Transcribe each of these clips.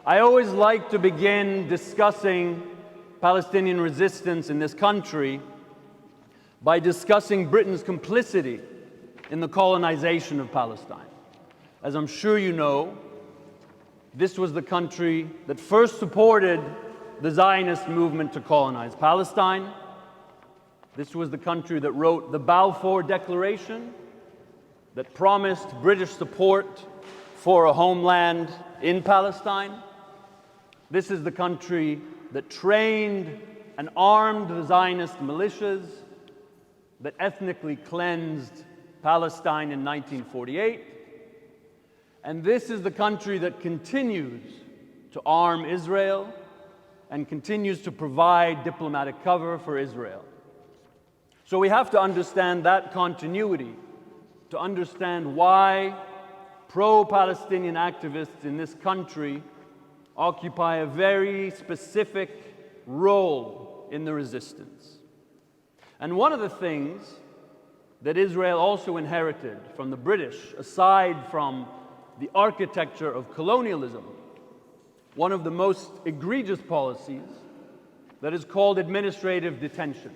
I always like to begin discussing Palestinian resistance in this country by discussing Britain's complicity in the colonization of Palestine. As I'm sure you know, this was the country that first supported the Zionist movement to colonize Palestine. This was the country that wrote the Balfour Declaration that promised British support for a homeland in Palestine. This is the country that trained and armed the Zionist militias that ethnically cleansed Palestine in 1948. And this is the country that continues to arm Israel and continues to provide diplomatic cover for Israel. So we have to understand that continuity to understand why pro-Palestinian activists in this country occupy a very specific role in the resistance. And one of the things that Israel also inherited from the British, aside from the architecture of colonialism, one of the most egregious policies that is called administrative detention.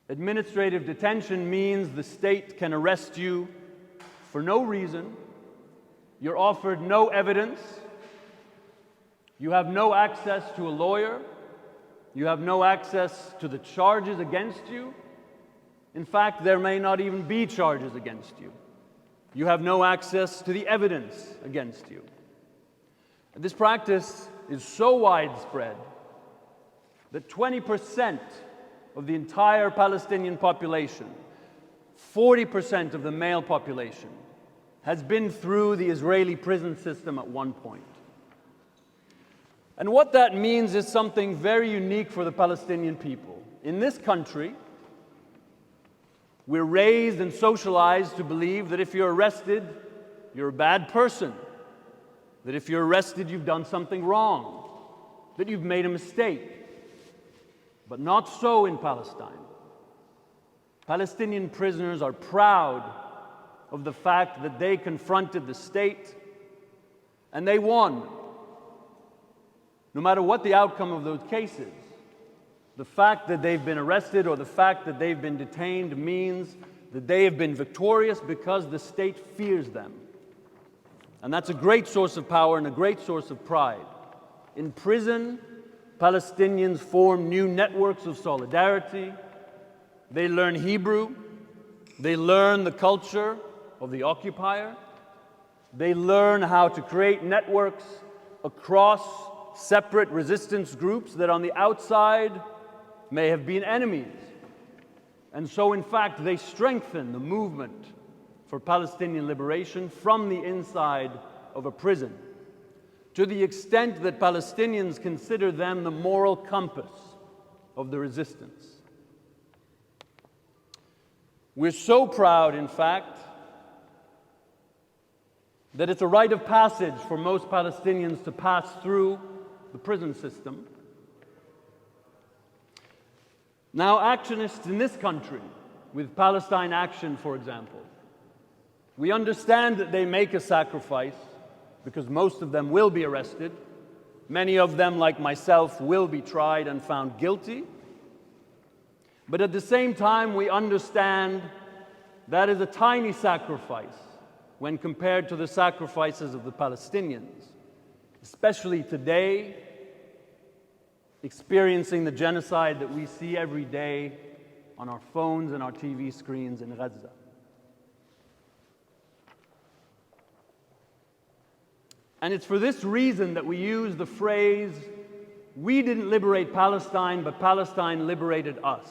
Administrative detention means the state can arrest you for no reason, you're offered no evidence, you have no access to a lawyer, you have no access to the charges against you. In fact, there may not even be charges against you. You have no access to the evidence against you. And this practice is so widespread that 20% of the entire Palestinian population, 40% of the male population, has been through the Israeli prison system at one point. And what that means is something very unique for the Palestinian people. In this country, we're raised and socialized to believe that if you're arrested, you're a bad person. That if you're arrested, you've done something wrong. That you've made a mistake. But not so in Palestine. Palestinian prisoners are proud of the fact that they confronted the state and they won. No matter what the outcome of those cases, the fact that they've been arrested or the fact that they've been detained means that they have been victorious because the state fears them. And that's a great source of power and a great source of pride. In prison, Palestinians form new networks of solidarity. They learn Hebrew. They learn the culture of the occupier. They learn how to create networks across separate resistance groups that on the outside may have been enemies. And so, in fact, they strengthen the movement for Palestinian liberation from the inside of a prison, to the extent that Palestinians consider them the moral compass of the resistance. We're so proud, in fact, that it's a rite of passage for most Palestinians to pass through the prison system. Now, actionists in this country, with Palestine Action, for example, we understand that they make a sacrifice because most of them will be arrested. Many of them, like myself, will be tried and found guilty. But at the same time, we understand that is a tiny sacrifice when compared to the sacrifices of the Palestinians, especially today, experiencing the genocide that we see every day on our phones and our TV screens in Gaza. And it's for this reason that we use the phrase, "We didn't liberate Palestine, but Palestine liberated us."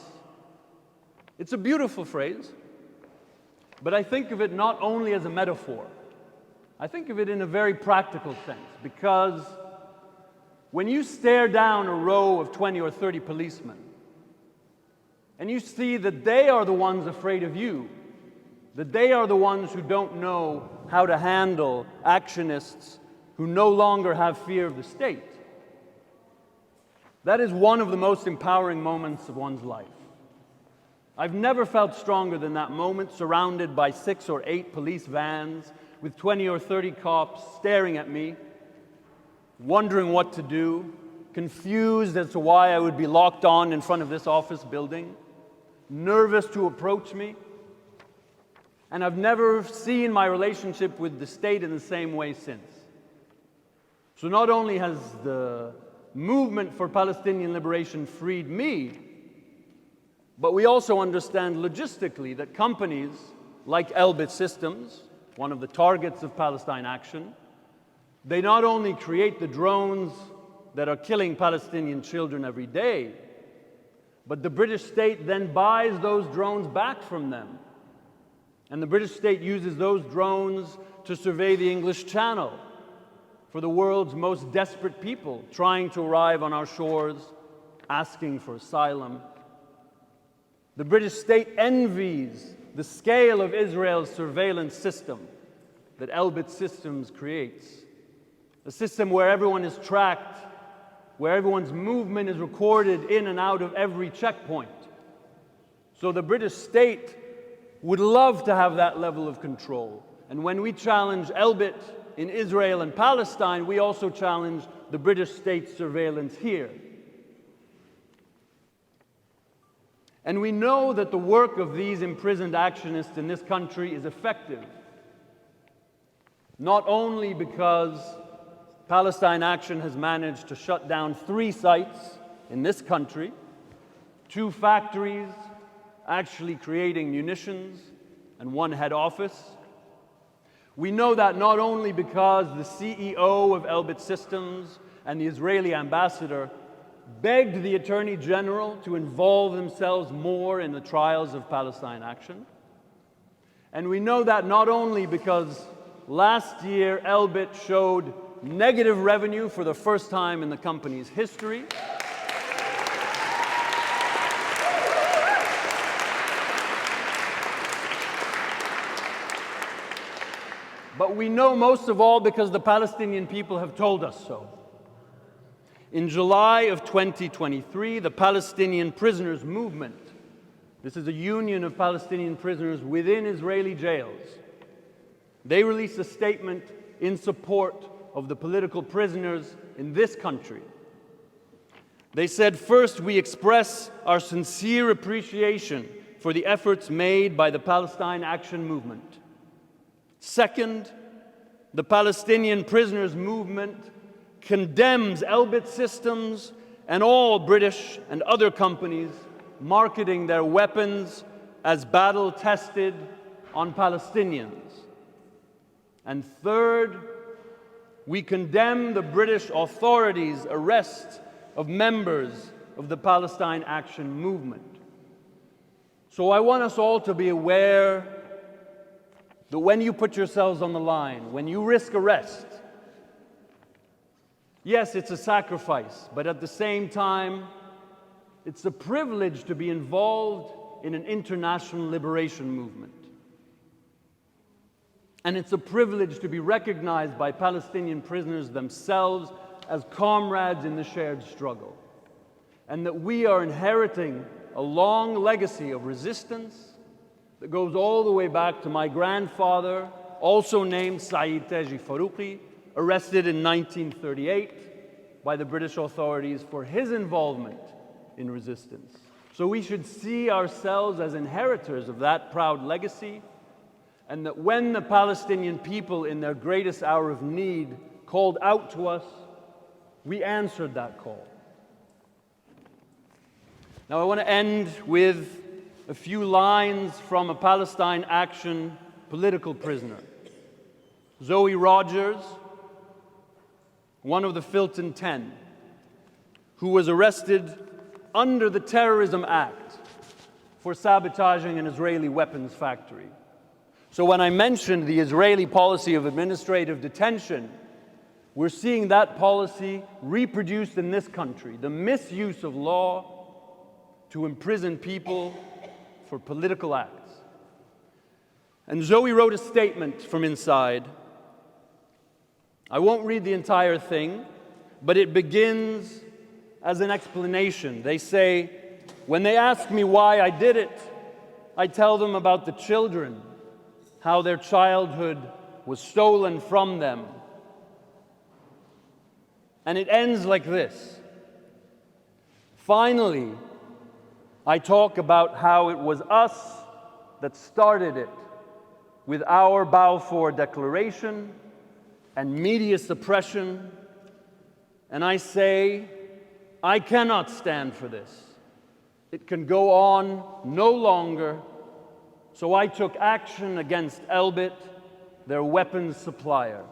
It's a beautiful phrase, but I think of it not only as a metaphor. I think of it in a very practical sense, because when you stare down a row of 20 or 30 policemen, and you see that they are the ones afraid of you, that they are the ones who don't know how to handle actionists who no longer have fear of the state, that is one of the most empowering moments of one's life. I've never felt stronger than that moment, surrounded by 6 or 8 police vans with 20 or 30 cops staring at me, wondering what to do, confused as to why I would be locked on in front of this office building, nervous to approach me. And I've never seen my relationship with the state in the same way since. So not only has the movement for Palestinian liberation freed me, but we also understand logistically that companies like Elbit Systems, one of the targets of Palestine Action, they not only create the drones that are killing Palestinian children every day, but the British state then buys those drones back from them. And the British state uses those drones to survey the English Channel for the world's most desperate people trying to arrive on our shores, asking for asylum. The British state envies the scale of Israel's surveillance system that Elbit Systems creates. A system where everyone is tracked, where everyone's movement is recorded in and out of every checkpoint. So the British state would love to have that level of control. And when we challenge Elbit in Israel and Palestine, we also challenge the British state's surveillance here. And we know that the work of these imprisoned actionists in this country is effective, not only because Palestine Action has managed to shut down 3 sites in this country, 2 factories actually creating munitions, and 1 head office. We know that not only because the CEO of Elbit Systems and the Israeli ambassador begged the Attorney General to involve themselves more in the trials of Palestine Action. And we know that not only because last year Elbit showed negative revenue for the first time in the company's history, but we know most of all because the Palestinian people have told us so. In July of 2023, the Palestinian Prisoners Movement, this is a union of Palestinian prisoners within Israeli jails, they released a statement in support of the political prisoners in this country. They said, first, we express our sincere appreciation for the efforts made by the Palestine Action Movement. Second, the Palestinian Prisoners Movement condemns Elbit Systems and all British and other companies marketing their weapons as battle-tested on Palestinians. And third, we condemn the British authorities' arrest of members of the Palestine Action Movement. So I want us all to be aware that when you put yourselves on the line, when you risk arrest, yes, it's a sacrifice, but at the same time, it's a privilege to be involved in an international liberation movement. And it's a privilege to be recognized by Palestinian prisoners themselves as comrades in the shared struggle. And that we are inheriting a long legacy of resistance that goes all the way back to my grandfather, also named Saeed Taji Farouky, arrested in 1938 by the British authorities for his involvement in resistance. So we should see ourselves as inheritors of that proud legacy, and that when the Palestinian people in their greatest hour of need called out to us, we answered that call. Now I want to end with a few lines from a Palestine Action political prisoner. Zoe Rogers, one of the Filton 10, who was arrested under the Terrorism Act for sabotaging an Israeli weapons factory. So when I mentioned the Israeli policy of administrative detention, we're seeing that policy reproduced in this country, the misuse of law to imprison people for political acts. And Zoe wrote a statement from inside. I won't read the entire thing, but it begins as an explanation. They say, when they ask me why I did it, I tell them about the children, how their childhood was stolen from them. And it ends like this. Finally, I talk about how it was us that started it with our Balfour Declaration and media suppression. And I say, I cannot stand for this. It can go on no longer. So I took action against Elbit, their weapons supplier.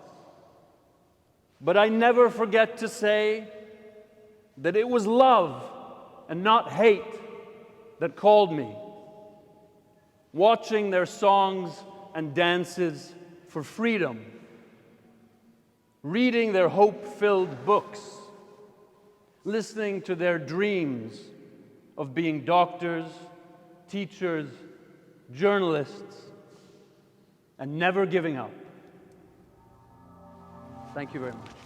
But I never forget to say that it was love and not hate that called me. Watching their songs and dances for freedom, reading their hope-filled books, listening to their dreams of being doctors, teachers, journalists, and never giving up. Thank you very much.